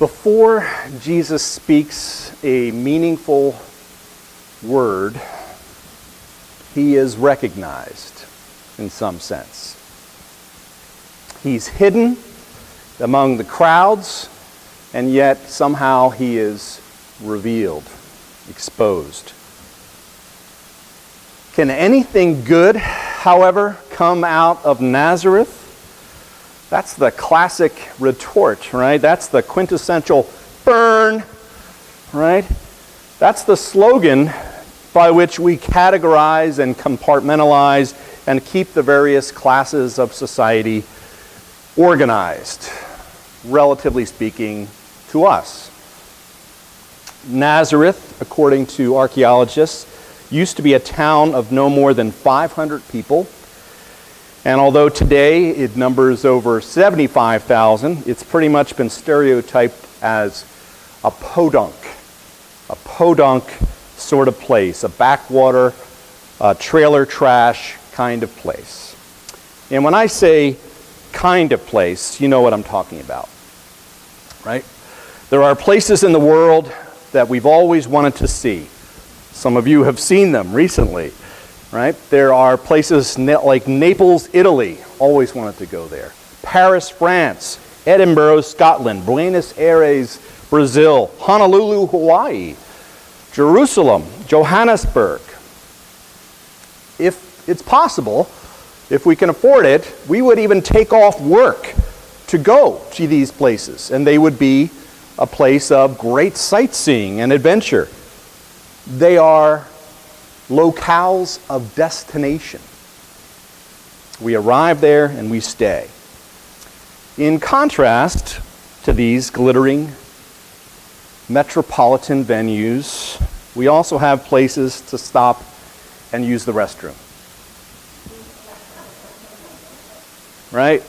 Before Jesus speaks a meaningful word, he is recognized in some sense. He's hidden among the crowds, and yet somehow he is revealed, exposed. Can anything good, however, come out of Nazareth? That's the classic retort, right? That's the quintessential burn, right? That's the slogan by which we categorize and compartmentalize and keep the various classes of society organized, relatively speaking, to us. Nazareth, according to archaeologists, used to be a town of no more than 500 people. And although today it numbers over 75,000, it's pretty much been stereotyped as a podunk sort of place, a backwater, trailer trash kind of place. And when I say kind of place, you know what I'm talking about, right? There are places in the world that we've always wanted to see. Some of you have seen them recently. Right? There are places like Naples, Italy, always wanted to go there. Paris, France, Edinburgh, Scotland, Buenos Aires, Brazil, Honolulu, Hawaii, Jerusalem, Johannesburg. If it's possible, if we can afford it, we would even take off work to go to these places, and they would be a place of great sightseeing and adventure. They are locales of destination. We arrive there and we stay. In contrast to these glittering metropolitan venues, we also have places to stop and use the restroom. Right?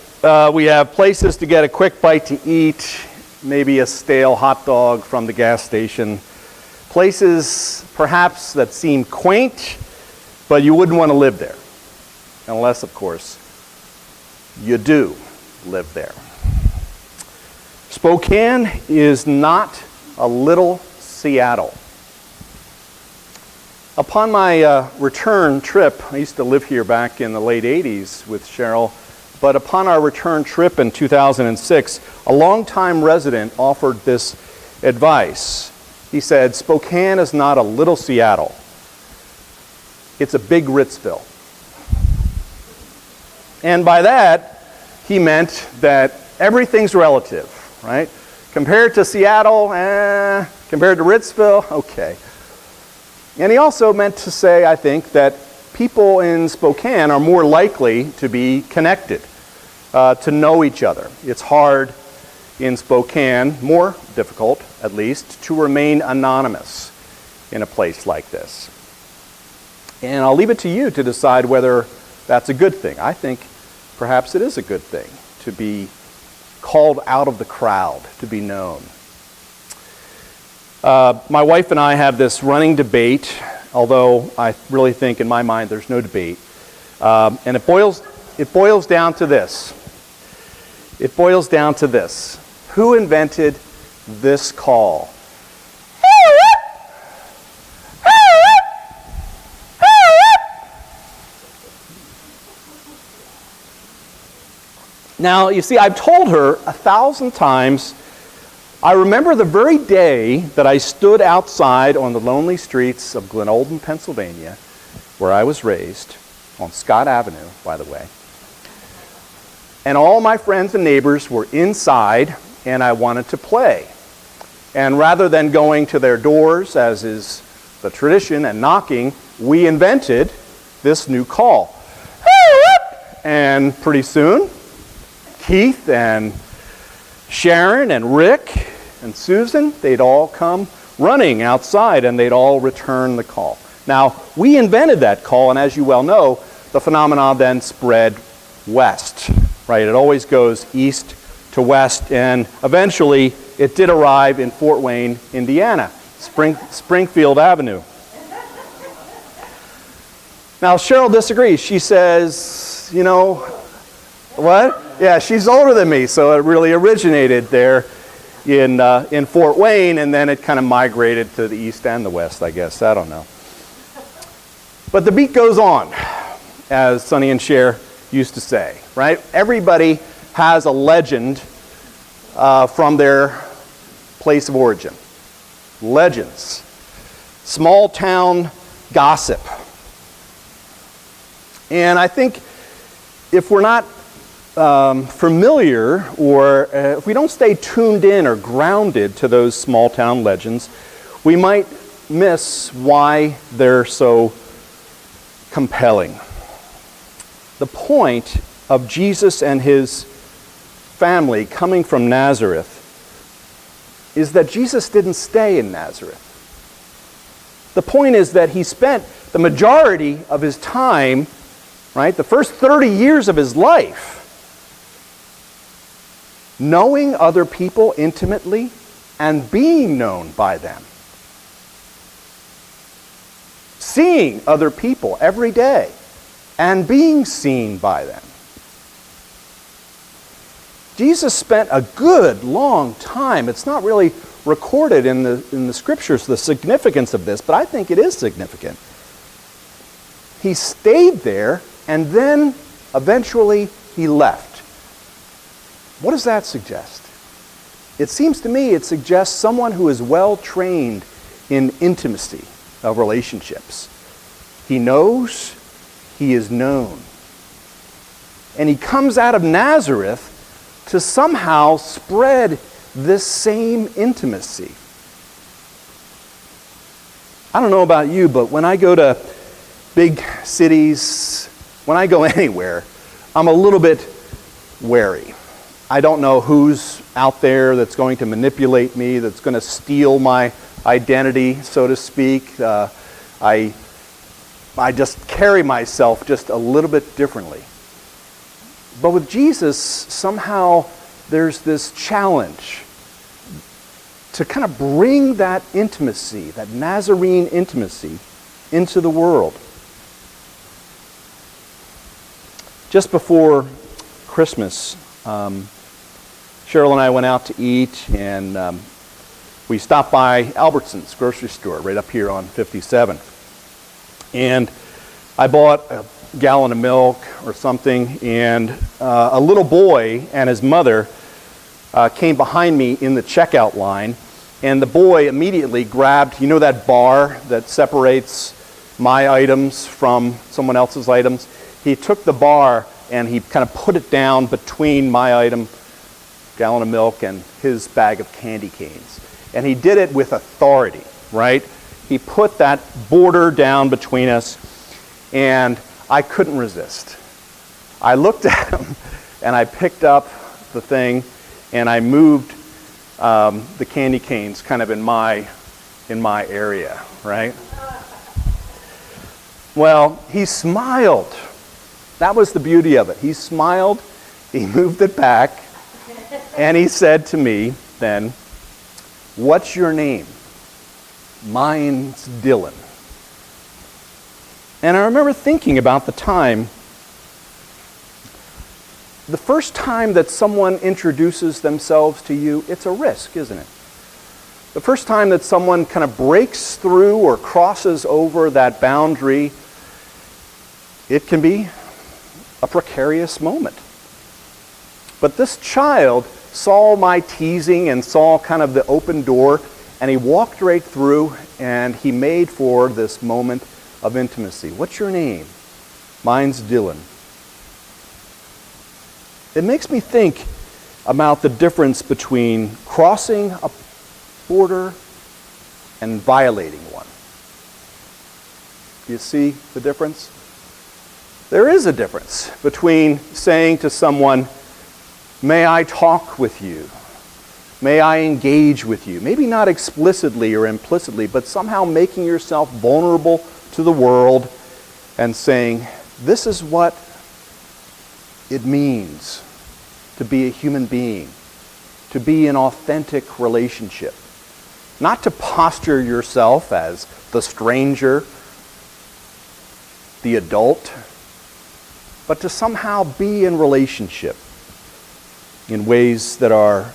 We have places to get a quick bite to eat, maybe a stale hot dog from the gas station. Places, perhaps, that seem quaint, but you wouldn't want to live there. Unless, of course, you do live there. Spokane is not a little Seattle. Upon my return trip, I used to live here back in the late 80s with Cheryl, but upon our return trip in 2006, a longtime resident offered this advice. He said, Spokane is not a little Seattle. It's a big Ritzville. And by that, he meant that everything's relative, right? Compared to Seattle, compared to Ritzville, okay. And he also meant to say, I think, that people in Spokane are more likely to be connected, to know each other. It's hard in Spokane, more difficult at least, to remain anonymous in a place like this. And I'll leave it to you to decide whether that's a good thing. I think perhaps it is a good thing to be called out of the crowd, to be known. My wife and I have this running debate, although I really think in my mind there's no debate. And it boils down to this. It boils down to this. Who invented this call? Now, you see, I've told her 1,000 times, I remember the very day that I stood outside on the lonely streets of Glenolden, Pennsylvania, where I was raised, on Scott Avenue, by the way. And all my friends and neighbors were inside, and I wanted to play. And rather than going to their doors, as is the tradition, and knocking, we invented this new call. And pretty soon, Keith and Sharon and Rick and Susan, they'd all come running outside and they'd all return the call. Now, we invented that call, and as you well know, the phenomenon then spread west, right? It always goes east to west, and eventually it did arrive in Fort Wayne, Indiana, Springfield Avenue. Now, Cheryl disagrees. She says, you know, what? Yeah, she's older than me, so it really originated there. in Fort Wayne, and then it kind of migrated to the east and the west, I guess. I don't know. But the beat goes on, as Sonny and Cher used to say, right? Everybody has a legend from their place of origin. Legends. Small town gossip. And I think if we're not familiar, or if we don't stay tuned in or grounded to those small town legends, we might miss why they're so compelling. The point of Jesus and his family coming from Nazareth is that Jesus didn't stay in Nazareth. The point is that he spent the majority of his time, right, the first 30 years of his life, knowing other people intimately and being known by them. Seeing other people every day and being seen by them. Jesus spent a good long time. It's not really recorded in the scriptures, the significance of this, but I think it is significant. He stayed there, and then eventually he left. What does that suggest? It seems to me it suggests someone who is well trained in intimacy of relationships. He knows, he is known. And he comes out of Nazareth to somehow spread this same intimacy. I don't know about you, but when I go to big cities, when I go anywhere, I'm a little bit wary. I don't know who's out there that's going to manipulate me, that's going to steal my identity, so to speak. I just carry myself just a little bit differently. But with Jesus, somehow there's this challenge to kind of bring that intimacy, that Nazarene intimacy, into the world. Just before Christmas, Cheryl and I went out to eat, and we stopped by Albertsons grocery store right up here on 57. And I bought a gallon of milk or something, and a little boy and his mother came behind me in the checkout line, and the boy immediately grabbed, you know that bar that separates my items from someone else's items? He took the bar and he kind of put it down between my item, gallon of milk, and his bag of candy canes. And he did it with authority, right? He put that border down between us, and I couldn't resist. I looked at him, and I picked up the thing, and I moved the candy canes kind of in my area, right? Well, he smiled. That was the beauty of it. He smiled, he moved it back, and he said to me then, "What's your name?" "Mine's Dylan." And I remember thinking about the time, the first time that someone introduces themselves to you, it's a risk, isn't it? The first time that someone kind of breaks through or crosses over that boundary, it can be a precarious moment. But this child saw my teasing and saw kind of the open door, and he walked right through, and he made for this moment of intimacy. "What's your name?" "Mine's Dylan." It makes me think about the difference between crossing a border and violating one. Do you see the difference? There is a difference between saying to someone, "May I talk with you? May I engage with you?" Maybe not explicitly or implicitly, but somehow making yourself vulnerable to the world and saying, "This is what it means to be a human being, to be in authentic relationship." Not to posture yourself as the stranger, the adult, but to somehow be in relationship in ways that are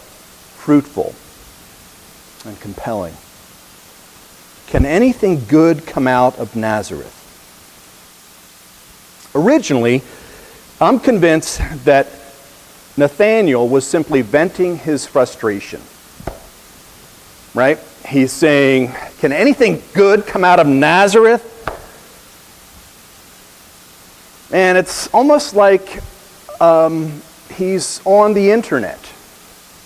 fruitful and compelling. Can anything good come out of Nazareth? Originally, I'm convinced that Nathanael was simply venting his frustration. Right? He's saying, can anything good come out of Nazareth? And it's almost like he's on the internet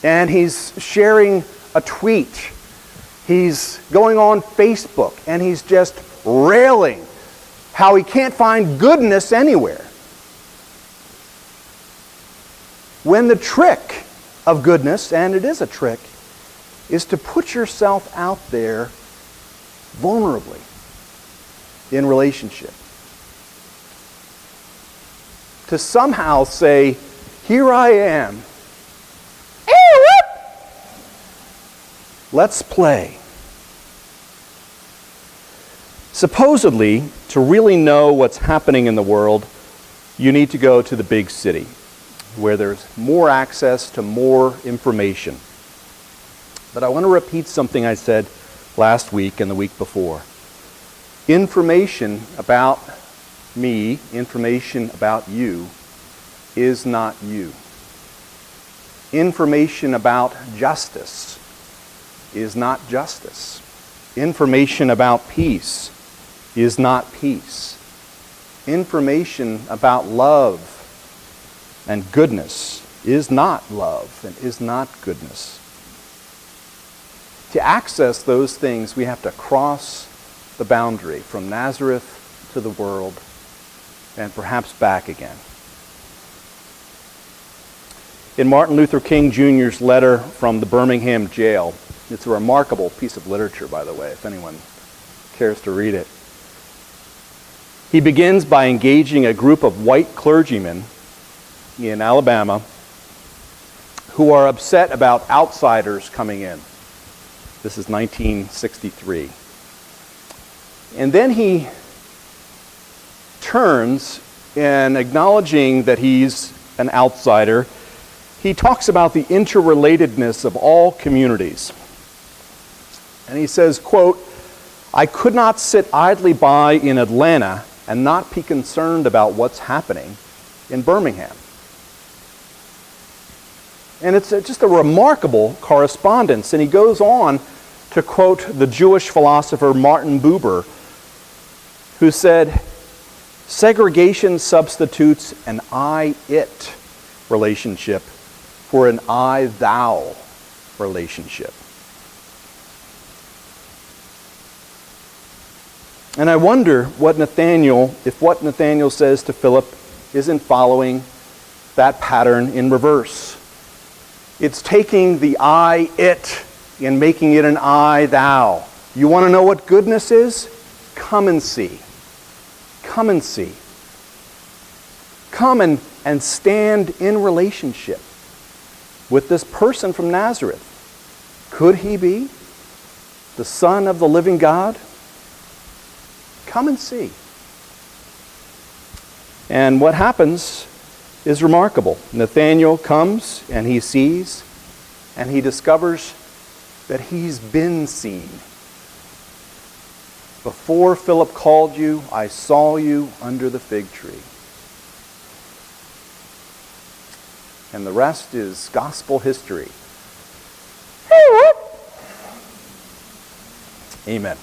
and he's sharing a tweet. He's going on Facebook and he's just railing how he can't find goodness anywhere. When the trick of goodness, and it is a trick, is to put yourself out there vulnerably in relationship. To somehow say, here I am. Let's play. Supposedly, to really know what's happening in the world, you need to go to the big city, where there's more access to more information. But I want to repeat something I said last week and the week before. Information about me, information about you, is not you. Information about justice is not justice. Information about peace is not peace. Information about love and goodness is not love and is not goodness. To access those things, we have to cross the boundary from Nazareth to the world and perhaps back again. In Martin Luther King Jr.'s letter from the Birmingham jail, it's a remarkable piece of literature, by the way, if anyone cares to read it. He begins by engaging a group of white clergymen in Alabama who are upset about outsiders coming in. This is 1963. And then he turns, and acknowledging that he's an outsider, he talks about the interrelatedness of all communities. And he says, quote, I could not sit idly by in Atlanta and not be concerned about what's happening in Birmingham. And it's just a remarkable correspondence. And he goes on to quote the Jewish philosopher Martin Buber, who said, segregation substitutes an I-it relationship for an I-thou relationship. And I wonder if what Nathanael says to Philip isn't following that pattern in reverse. It's taking the I-it and making it an I-thou. You want to know what goodness is? Come and see. Come and see. Come and stand in relationship with this person from Nazareth. Could he be the Son of the living God? Come and see. And what happens is remarkable. Nathanael comes and he sees and he discovers that he's been seen. Before Philip called you, I saw you under the fig tree. And the rest is gospel history. Amen.